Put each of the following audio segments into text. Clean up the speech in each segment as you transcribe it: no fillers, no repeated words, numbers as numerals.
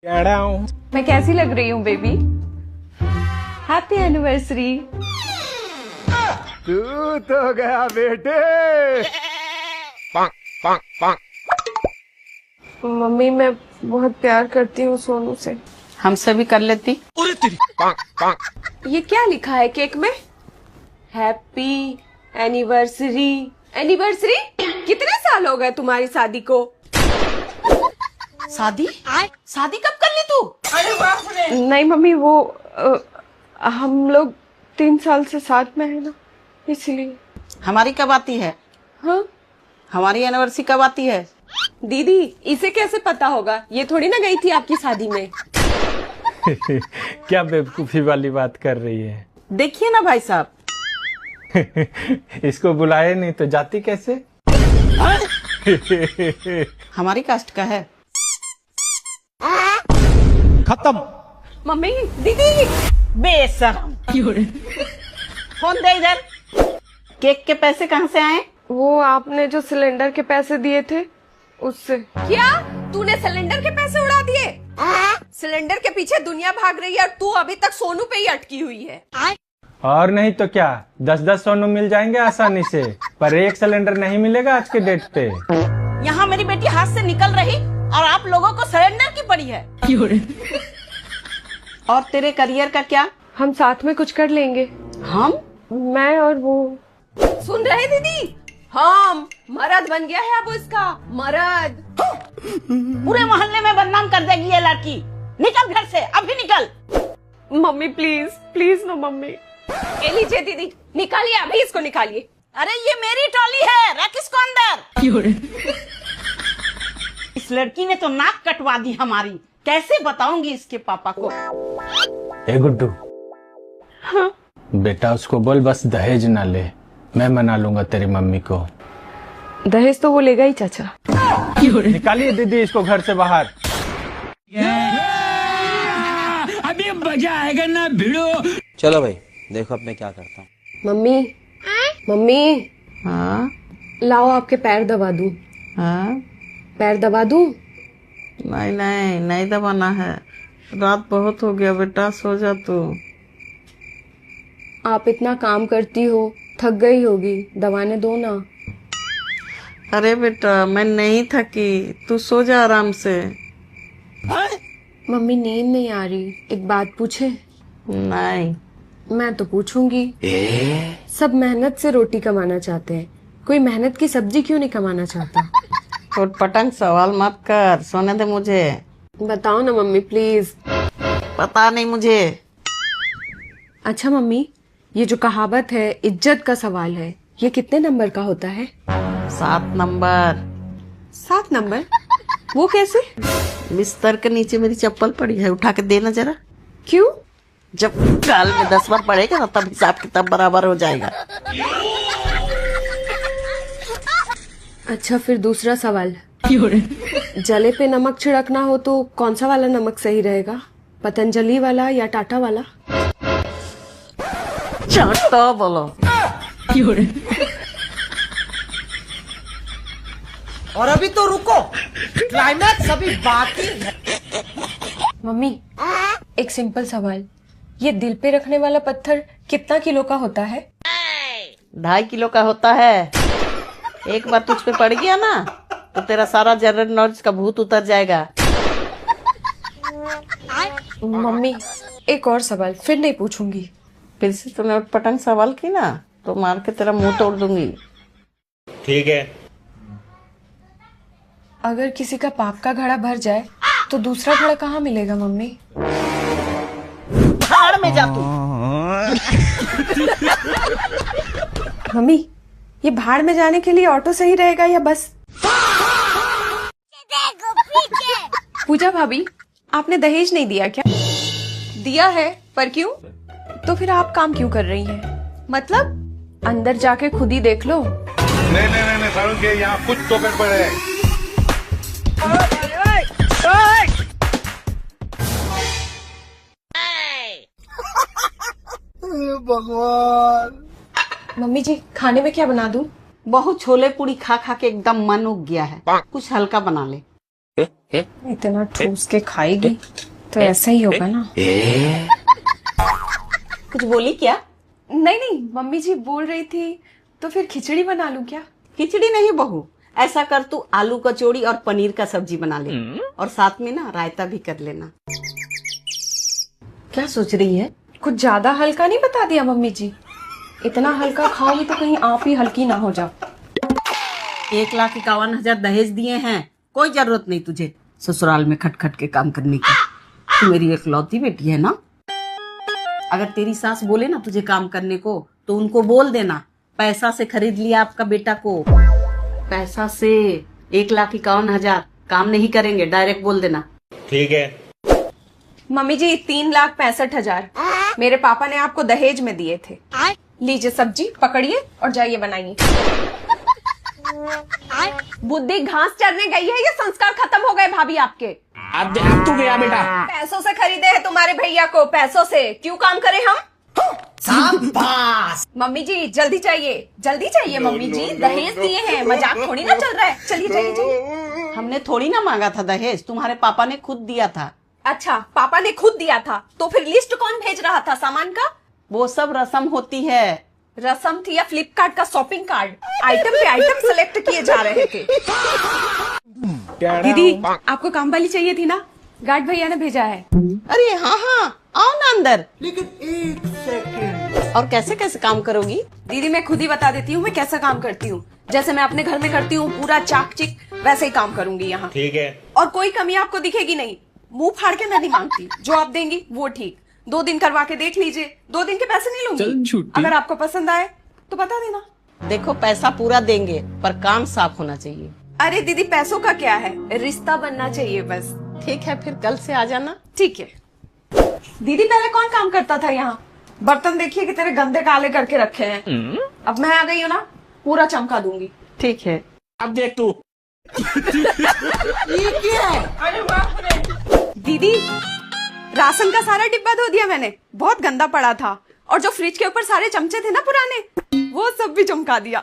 मैं कैसी लग रही हूँ बेबी? Happy anniversary. तू तो गया बेटे। मम्मी मैं बहुत प्यार करती हूँ सोनू से। हमसे भी कर लेती। ये क्या लिखा है केक में? Happy anniversary. एनिवर्सरी? कितने साल हो गए तुम्हारी शादी को? शादी कब कर ली तू? अरे बाप रे। नहीं मम्मी वो हम लोग 3 साल से साथ में है ना, इसलिए। हमारी कब आती है? हाँ हमारी एनिवर्सरी कब आती है? दीदी इसे कैसे पता होगा? ये थोड़ी ना गई थी आपकी शादी में। क्या बेवकूफी वाली बात कर रही है। देखिए ना भाई साहब। इसको बुलाए नहीं तो जाती कैसे? हमारी कास्ट का है। खत्म। मम्मी दीदी बेशरम। फोन दे इधर। केक के पैसे कहाँ से आए? वो आपने जो सिलेंडर के पैसे दिए थे उससे। क्या तूने सिलेंडर के पैसे उड़ा दिए? सिलेंडर के पीछे दुनिया भाग रही है और तू अभी तक सोनू पे ही अटकी हुई है। और नहीं तो क्या, 10-10 सोनू मिल जाएंगे आसानी से, पर एक सिलेंडर नहीं मिलेगा आज के डेट पे। यहाँ मेरी बेटी हाथ से निकल रही और आप लोगों को सिलेंडर की पड़ी है। और तेरे करियर का क्या? हम साथ में कुछ कर लेंगे। हम? मैं और वो। सुन रहे दीदी? हम मर्द बन गया है अब इसका मर्द। पूरे मोहल्ले में बदनाम कर देगी ये लड़की। निकल घर से, अभी निकल। Mummy please please no mummy. ये लीजिए दीदी, निकालिए अभी इसको निकालिए। अरे ये मेरी ट्रॉली है, रख इसको अंदर। इस लड़की ने तो नाक कटवा दी हमारी। कैसे बताऊंगी इसके पापा को? ए गुड्डू। हाँ? बेटा उसको बोल बस दहेज ना ले, मैं मना लूंगा तेरी मम्मी को। दहेज तो वो लेगा ही चाचा। निकालिए दीदी इसको घर से बाहर। अभी मजा आएगा ना भिड़ो। चलो भाई देखो अब मैं क्या करता हूँ। मम्मी मम्मी हाँ लाओ आपके पैर दबा दूं। हाँ। पैर दबा दूं? नहीं नहीं नहीं दबाना है, रात बहुत हो गया बेटा, सो जा तू। आप इतना काम करती हो, थक गई होगी, दबाने दो ना। अरे बेटा मैं नहीं थकी, तू सो जा आराम से। मम्मी नींद नहीं आ रही, एक बात पूछे? नहीं। मैं तो पूछूंगी। सब मेहनत से रोटी कमाना चाहते हैं, कोई मेहनत की सब्जी क्यों नहीं कमाना चाहता? उठ पटंग सवाल मत कर, सोने दे मुझे। बताओ ना मम्मी प्लीज। पता नहीं मुझे। अच्छा मम्मी, ये जो कहावत है इज्जत का सवाल है, ये कितने नंबर का होता है? 7 नंबर। 7 नंबर? वो कैसे? बिस्तर के नीचे मेरी चप्पल पड़ी है, उठा के देना जरा। क्यों? जब गाल में 10 बार पड़ेगा ना तब हिसाब किताब बराबर हो जाएगा। अच्छा फिर दूसरा सवाल। जले पे नमक छिड़कना हो तो कौन सा वाला नमक सही रहेगा, पतंजलि वाला या टाटा वाला? चाटा बोलो। और अभी तो रुको, क्लाइमैक्स अभी बाकी है। मम्मी एक सिंपल सवाल, ये दिल पे रखने वाला पत्थर कितना किलो का होता है? 2.5 किलो का होता है। एक बार तुझ पे पड़ गया ना तो तेरा सारा जनरल नॉलेज का भूत उतर जाएगा। मम्मी एक और सवाल, फिर नहीं पूछूंगी। फिर से तूने उठपटांग सवाल की ना तो मार के तेरा मुंह तोड़ दूंगी। ठीक है। अगर किसी का पाप का घड़ा भर जाए तो दूसरा घड़ा कहाँ मिलेगा मम्मी? भाड़ में जा तू। मम्मी ये भाड़ में जाने के लिए ऑटो सही रहेगा या बस? पूजा भाभी आपने दहेज नहीं दिया क्या? दिया है, पर क्यों? तो फिर आप काम क्यों कर रही हैं? मतलब अंदर जाके खुद ही देख लो। नहीं सारुण के यहाँ कुछ तो गड़बड़ है। भगवान। मम्मी जी खाने में क्या बना दूं? बहुत छोले पूरी खा खा के एकदम मन उग गया है, कुछ हल्का बना ले। इतना ठूस के खाएगी तो ऐसा ही होगा ना। कुछ बोली क्या? नहीं नहीं, मम्मी जी बोल रही थी तो फिर खिचड़ी बना लूं क्या? खिचड़ी नहीं बहू, ऐसा कर तू आलू कचौड़ी और पनीर का सब्जी बना ले और साथ में ना रायता भी कर लेना। क्या सोच रही है? कुछ ज्यादा हल्का नहीं बता दिया मम्मी जी? इतना हल्का खाओगी तो कहीं आप ही हल्की ना हो जाओ। 1,51,000 दहेज दिए हैं, कोई जरूरत नहीं तुझे ससुराल में खटखट के काम करने की। तू मेरी इकलौती बेटी है ना। अगर तेरी सास बोले ना तुझे काम करने को तो उनको बोल देना पैसा से खरीद लिया आपका बेटा को। पैसा से 1,51,000 काम नहीं करेंगे, डायरेक्ट बोल देना। ठीक है। मम्मी जी 3,65,000 मेरे पापा ने आपको दहेज में दिए थे। लीजिए सब्जी पकड़िए और जाइए बनाइए। बुद्धि घास चरने गई है या संस्कार खत्म हो गए भाभी आपके? अब तू गया बेटा। पैसों से खरीदे हैं तुम्हारे भैया को, पैसों से क्यों काम करें हम? शाबाश। मम्मी जी जल्दी चाहिए मम्मी जी, दहेज दिए हैं, मजाक थोड़ी ना चल रहा है। चलिए जाइए। हमने थोड़ी ना मांगा था दहेज, तुम्हारे पापा ने खुद दिया था। अच्छा पापा ने खुद दिया था तो फिर लिस्ट कौन भेज रहा था सामान का? वो सब रस्म होती है। रस्म थी या फ्लिपकार्ट का शॉपिंग कार्ड? आइटम पे आइटम सेलेक्ट किए जा रहे थे। दीदी आपको काम वाली चाहिए थी ना, गार्ड भैया ने भेजा है। अरे हाँ, आओ ना अंदर। लेकिन 1 सेकंड। और कैसे कैसे काम करोगी? दीदी मैं खुद ही बता देती हूँ मैं कैसा काम करती हूँ। जैसे मैं अपने घर में करती हूँ पूरा चाक चिक, वैसे ही काम करूंगी यहाँ। ठीक है। और कोई कमी आपको दिखेगी नहीं। मुंह फाड़ के मैं नहीं मांगती, जो आप देंगी वो ठीक। 2 दिन करवा के देख लीजिए, 2 दिन के पैसे नहीं लूंगी। अगर आपको पसंद आए तो बता देना। देखो पैसा पूरा देंगे पर काम साफ होना चाहिए। अरे दीदी पैसों का क्या है, रिश्ता बनना चाहिए बस। ठीक है फिर कल से आ जाना। ठीक है। दीदी पहले कौन काम करता था यहाँ? बर्तन देखिए कि तेरे गंदे काले करके रखे हैं। अब मैं आ गई हूँ ना, पूरा चमका दूंगी। ठीक है। अब देख तू। ये क्या है? अरे बाप रे। दीदी राशन का सारा डिब्बा धो दिया मैंने, बहुत गंदा पड़ा था। और जो फ्रिज के ऊपर सारे चमचे थे ना पुराने, वो सब भी चमका दिया।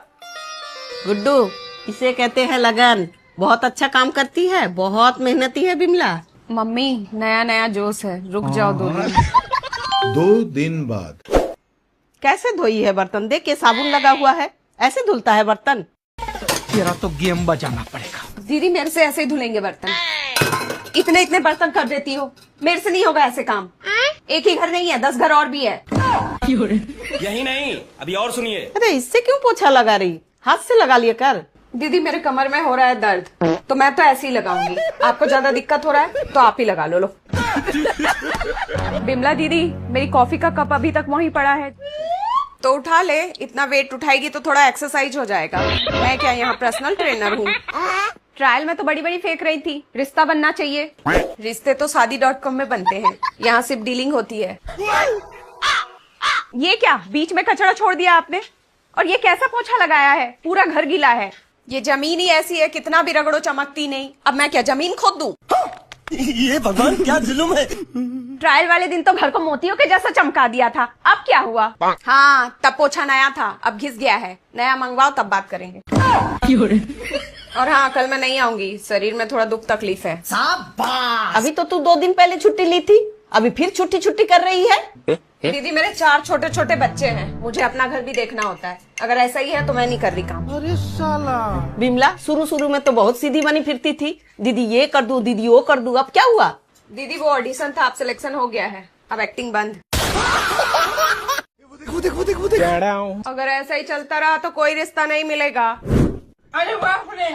गुड्डू इसे कहते हैं लगन। बहुत अच्छा काम करती है, बहुत मेहनती है बिमला। मम्मी नया नया जोश है, रुक जाओ 2 दिन। 2 दिन बाद। कैसे धोई है बर्तन? देख के साबुन लगा हुआ है, ऐसे धुलता है बर्तन? तेरा तो गेम बजाना पड़ेगा। दीदी मेरे से ऐसे ही धुलेंगे बर्तन? इतने इतने बर्तन कर देती हो, मेरे से नहीं होगा ऐसे काम। एक ही घर नहीं है, 10 घर और भी है। यही नहीं, अभी और सुनिए। अरे इससे क्यों पोछा लगा रही? हाथ से लगा लिया कर। दीदी मेरे कमर में हो रहा है दर्द, तो मैं तो ऐसे ही लगाऊंगी। आपको ज्यादा दिक्कत हो रहा है तो आप ही लगा लो। बिमला दीदी मेरी कॉफी का कप अभी तक वहीं पड़ा है, तो उठा ले। इतना वेट उठाएगी तो थोड़ा एक्सरसाइज हो जाएगा। मैं क्या यहाँ पर्सनल ट्रेनर हूँ? ट्रायल में तो बड़ी बड़ी फेंक रही थी, रिश्ता बनना चाहिए। रिश्ते तो शादी.com में बनते हैं, यहाँ सिर्फ डीलिंग होती है। ये क्या बीच में कचरा छोड़ दिया आपने? और ये कैसा पोछा लगाया है, पूरा घर गीला है। ये जमीन ही ऐसी है, कितना भी रगड़ो चमकती नहीं। अब मैं क्या जमीन खोद दूं? ये भगवान क्या जुल्म है। ट्रायल वाले दिन तो घर को मोतियों के जैसा चमका दिया था, अब क्या हुआ? हाँ तब पोछा नया था, अब घिस गया है। नया मंगवाओ तब बात करेंगे। और हाँ कल मैं नहीं आऊंगी, शरीर में थोड़ा दुख तकलीफ है। शाबाश। अभी तो तू 2 दिन पहले छुट्टी ली थी, अभी फिर छुट्टी कर रही है। दीदी मेरे 4 छोटे छोटे बच्चे हैं, मुझे अपना घर भी देखना होता है। अगर ऐसा ही है तो मैं नहीं कर रही काम। अरे साला। बिमला शुरू में तो बहुत सीधी बनी फिरती थी, दीदी ये कर दूं, दीदी वो कर दूं। अब क्या हुआ? दीदी वो ऑडिशन था, अब सिलेक्शन हो गया है, अब एक्टिंग बंद। देखो। अगर ऐसा ही चलता रहा तो कोई रिश्ता नहीं मिलेगा। अरे बाप रे।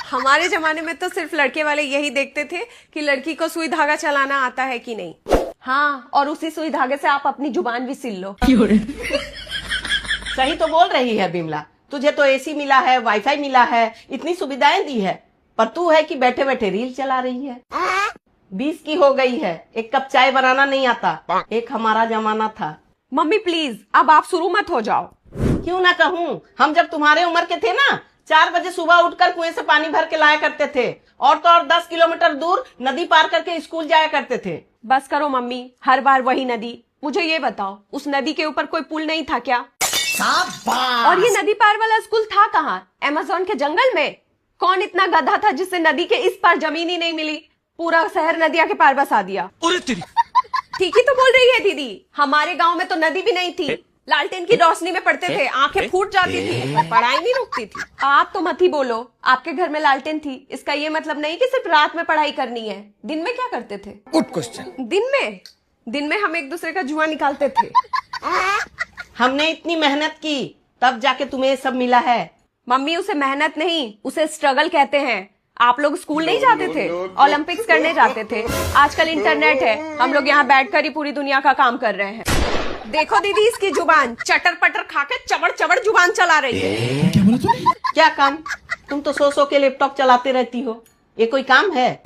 हमारे जमाने में तो सिर्फ लड़के वाले यही देखते थे कि लड़की को सुई धागा चलाना आता है कि नहीं। हाँ और उसी सुई धागे से आप अपनी जुबान भी सिल लो। सही तो बोल रही है बिमला, तुझे तो एसी मिला है, वाईफाई मिला है, इतनी सुविधाएं दी है, पर तू है कि बैठे बैठे रील चला रही है। 20 की हो गई है, 1 कप चाय बनाना नहीं आता। एक हमारा जमाना था। मम्मी प्लीज अब आप शुरू मत हो जाओ। क्यों ना कहूँ, हम जब तुम्हारे उम्र के थे ना, 4 बजे सुबह उठकर कुएं से पानी भर के लाया करते थे, और तो और 10 किलोमीटर दूर नदी पार करके स्कूल जाया करते थे। बस करो मम्मी, हर बार वही नदी। मुझे ये बताओ उस नदी के ऊपर कोई पुल नहीं था क्या? शाबाश। और ये नदी पार वाला स्कूल था कहाँ? अमेज़न के जंगल में? कौन इतना गधा था जिससे नदी के इस पार जमीन ही नहीं मिली, पूरा शहर नदिया के पार बसा दिया। ठीक ही तो बोल रही है दीदी, हमारे गांव में तो नदी भी नहीं थी, लालटेन की रोशनी में पढ़ते थे, आंखें फूट जाती थी पर पढ़ाई नहीं रुकती थी। आप तो मत ही बोलो, आपके घर में लालटेन थी, इसका ये मतलब नहीं कि सिर्फ रात में पढ़ाई करनी है। दिन में क्या करते थे? Good question. दिन में हम एक दूसरे का जुआ निकालते थे। हमने इतनी मेहनत की तब जाके तुम्हें ये सब मिला है। मम्मी उसे मेहनत नहीं, उसे स्ट्रगल कहते हैं। आप लोग स्कूल नहीं जाते थे, ओलंपिक्स करने जाते थे, आजकल इंटरनेट है, हम लोग यहाँ बैठकर ही पूरी दुनिया का काम कर रहे हैं। देखो दीदी इसकी जुबान, चटर पटर खा के चबड़ चबड़ जुबान चला रही है। क्या काम? तुम तो सो के लैपटॉप चलाते रहती हो, ये कोई काम है?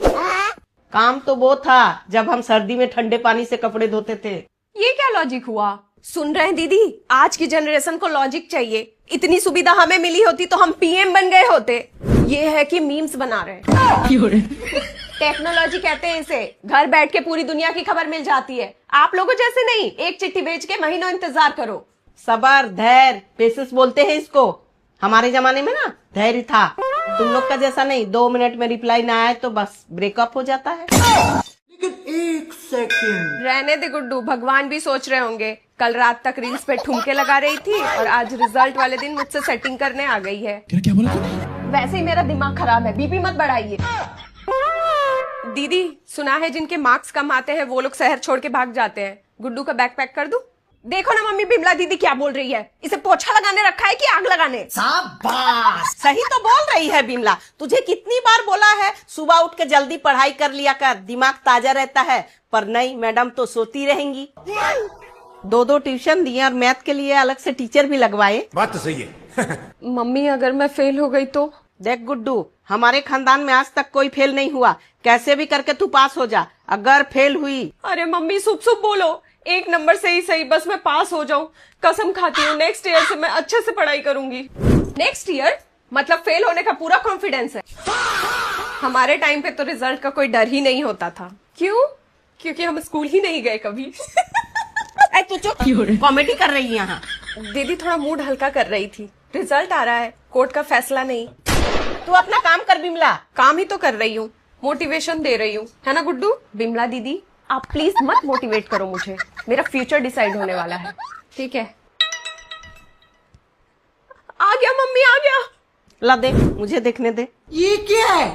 काम तो वो था जब हम सर्दी में ठंडे पानी से कपड़े धोते थे। ये क्या लॉजिक हुआ? सुन रहे हैं दीदी, आज की जनरेशन को लॉजिक चाहिए। इतनी सुविधा हमें मिली होती तो हम पीएम बन गए होते। ये है कि मीम्स बना रहे हैं। टेक्नोलॉजी कहते हैं इसे, घर बैठ के पूरी दुनिया की खबर मिल जाती है। आप लोगों जैसे नहीं, एक चिट्ठी भेज के महीनों इंतजार करो। सबर, धैर्य, पेशेंस बोलते हैं इसको। हमारे जमाने में ना धैर्य था, तुम लोग का जैसा नहीं, 2 मिनट में रिप्लाई ना आए तो बस ब्रेकअप हो जाता है। लेकिन 1 सेकंड। रहने दे गुड्डू, भगवान भी सोच रहे होंगे। कल रात तक रील्स पे ठुमके लगा रही थी और आज रिजल्ट वाले दिन मुझसे सेटिंग करने आ गई है। क्या बोला तूने? वैसे ही मेरा दिमाग खराब है, बीपी मत बढ़ाइए। दीदी सुना है जिनके मार्क्स कम आते हैं वो लोग शहर छोड़ के भाग जाते हैं। गुड्डू का बैग पैक कर दूं? देखो ना मम्मी, बिमला दीदी क्या बोल रही है, इसे पोछा लगाने रखा है कि आग लगाने? शाबाश। सही तो बोल रही है बिमला, तुझे कितनी बार बोला है सुबह उठ के जल्दी पढ़ाई कर लिया कर, दिमाग ताजा रहता है। पर नहीं, मैडम तो सोती रहेंगी। 2 ट्यूशन दिए और मैथ के लिए अलग से टीचर भी लगवाए। बात तो सही है। मम्मी अगर मैं फेल हो गई तो? देख गुड्डू, हमारे खानदान में आज तक कोई फेल नहीं हुआ, कैसे भी करके तू पास हो जा। अगर फेल हुई, अरे मम्मी शुभ शुभ बोलो, 1 नंबर से ही सही, बस मैं पास हो जाऊं। कसम खाती हूँ नेक्स्ट ईयर से मैं अच्छे से पढ़ाई करूंगी। नेक्स्ट ईयर मतलब फेल होने का पूरा कॉन्फिडेंस है। हमारे टाइम पे तो रिजल्ट का कोई डर ही नहीं होता था। क्यों? क्योंकि हम स्कूल ही नहीं गए कभी। तू चुप, कॉमेडी कर रही है यहाँ। दीदी थोड़ा मूड हल्का कर रही थी, रिजल्ट आ रहा है, कोर्ट का फैसला नहीं। तू अपना काम कर बिमला। काम ही तो कर रही हूँ, मोटिवेशन दे रही हूँ, है ना गुड्डू? बिमला दीदी आप प्लीज मत मोटिवेट करो मुझे, मेरा फ्यूचर डिसाइड होने वाला है। ठीक है? आ गया मम्मी, आ गया। ला दे, मुझे देखने दे। ये क्या है?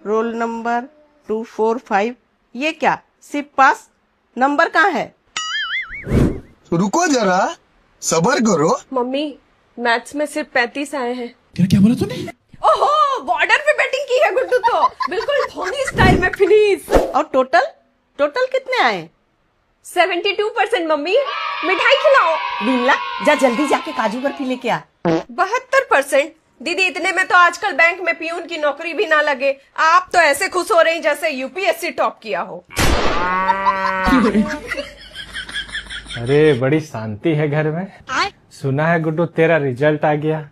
Roll number 245। ये क्या, सिर्फ पास? नंबर कहाँ है? रुको जरा, सबर करो। मम्मी मैथ्स में सिर्फ 35 आए हैं। क्या बोला तूने? ओहो, बॉर्डर पे बैटिंग की है गुड्डू तो, बिल्कुल धोनी स्टाइल में फिनिश। और टोटल कितने आए? 72% मम्मी। मिठाई खिलाओ। बिमला जा जल्दी जाके काजू बर्फी लेके आ। 72%? दीदी इतने में तो आजकल बैंक में पियून की नौकरी भी ना लगे। आप तो ऐसे खुश हो रही जैसे यूपीएससी टॉप किया हो। अरे बड़ी शांति है घर में। सुना है गुड्डू तेरा रिजल्ट आ गया।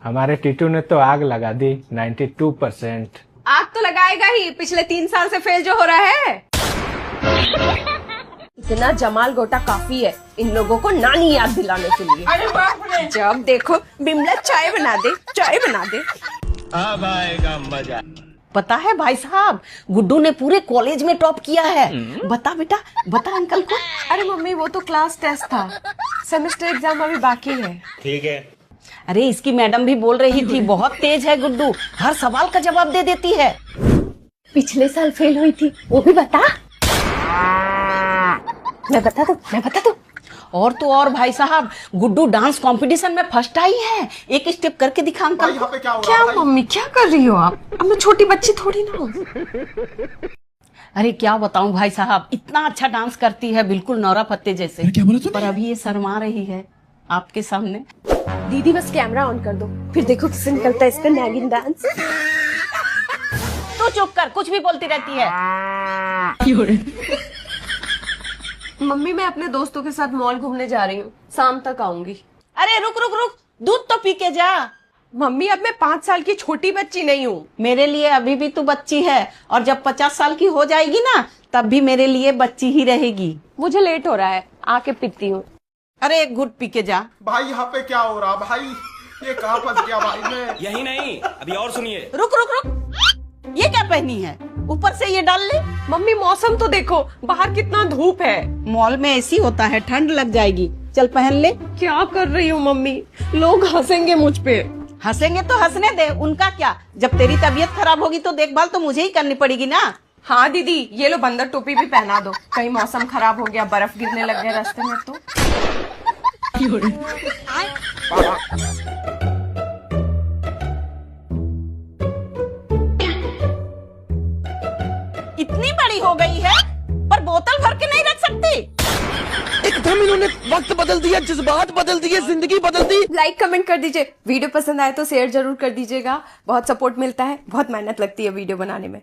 हमारे टीटू ने तो आग लगा दी, 92%। आग तो लगाएगा ही, पिछले 3 साल से फेल जो हो रहा है। इतना जमाल गोटा काफी है इन लोगों को नानी याद दिलाने के लिए। अरे बाप रे। जब देखो बिमला चाय बना दे, चाय बना दे। अब आएगा मजा। पता है भाई साहब, गुड्डू ने पूरे कॉलेज में टॉप किया है। बता बेटा, बता अंकल को। अरे मम्मी वो तो क्लास टेस्ट था, सेमेस्टर एग्जाम अभी बाकी है। ठीक है। अरे इसकी मैडम भी बोल रही थी बहुत तेज है गुड्डू, हर सवाल का जवाब दे देती है। पिछले साल फेल हुई थी वो भी बता। मैं बता दूं। और तो और भाई साहब, गुड्डू डांस कंपटीशन में फर्स्ट आई है। एक स्टेप करके दिखा अंकल को। क्या मम्मी क्या कर रही हो आप? अब मैं छोटी बच्ची थोड़ी ना हूँ। अरे क्या बताऊं भाई साहब, इतना अच्छा डांस करती है, बिल्कुल नौरा फतेह जैसे। क्या बोला तूने? पर अभी ये शर्मा रही है आपके सामने। दीदी बस कैमरा ऑन कर दो, फिर देखो किससे निकलता है इसका नागिन डांस। तू चुप कर, कुछ भी बोलती रहती है। मम्मी मैं अपने दोस्तों के साथ मॉल घूमने जा रही हूँ, शाम तक आऊंगी। अरे रुक, दूध तो पी के जा। मम्मी अब मैं 5 साल की छोटी बच्ची नहीं हूँ। मेरे लिए अभी भी तू बच्ची है, और जब 50 साल की हो जाएगी ना, तब भी मेरे लिए बच्ची ही रहेगी। मुझे लेट हो रहा है, आके पीती हूँ। अरे एक घुट पी के जा। भाई यहाँ पे क्या हो रहा भाई? ये कहाँ फंस गया भाई मैं? यही नहीं, अभी और सुनिए। रुक रुक रुक, ये क्या पहनी है? ऊपर से ये डाल ले। मम्मी मौसम तो देखो, बाहर कितना धूप है। मॉल में ऐसी होता है, ठंड लग जाएगी। चल पहन ले। क्या कर रही हूँ मम्मी, लोग हंसेंगे मुझ पे। हंसेंगे तो हंसने दे, उनका क्या। जब तेरी तबीयत खराब होगी तो देखभाल तो मुझे ही करनी पड़ेगी ना। हाँ दीदी, ये लो बंदर टोपी भी पहना दो, कहीं मौसम खराब हो गया, बर्फ गिरने लग गया रास्ते में तो। इतनी बड़ी हो गई है पर बोतल भर के नहीं रख सकती। एकदम इन्होंने वक्त बदल दिया, जज्बात बदल दिए, जिंदगी बदल दी। लाइक कमेंट कर दीजिए, वीडियो पसंद आए तो शेयर जरूर कर दीजिएगा। बहुत सपोर्ट मिलता है, बहुत मेहनत लगती है वीडियो बनाने में।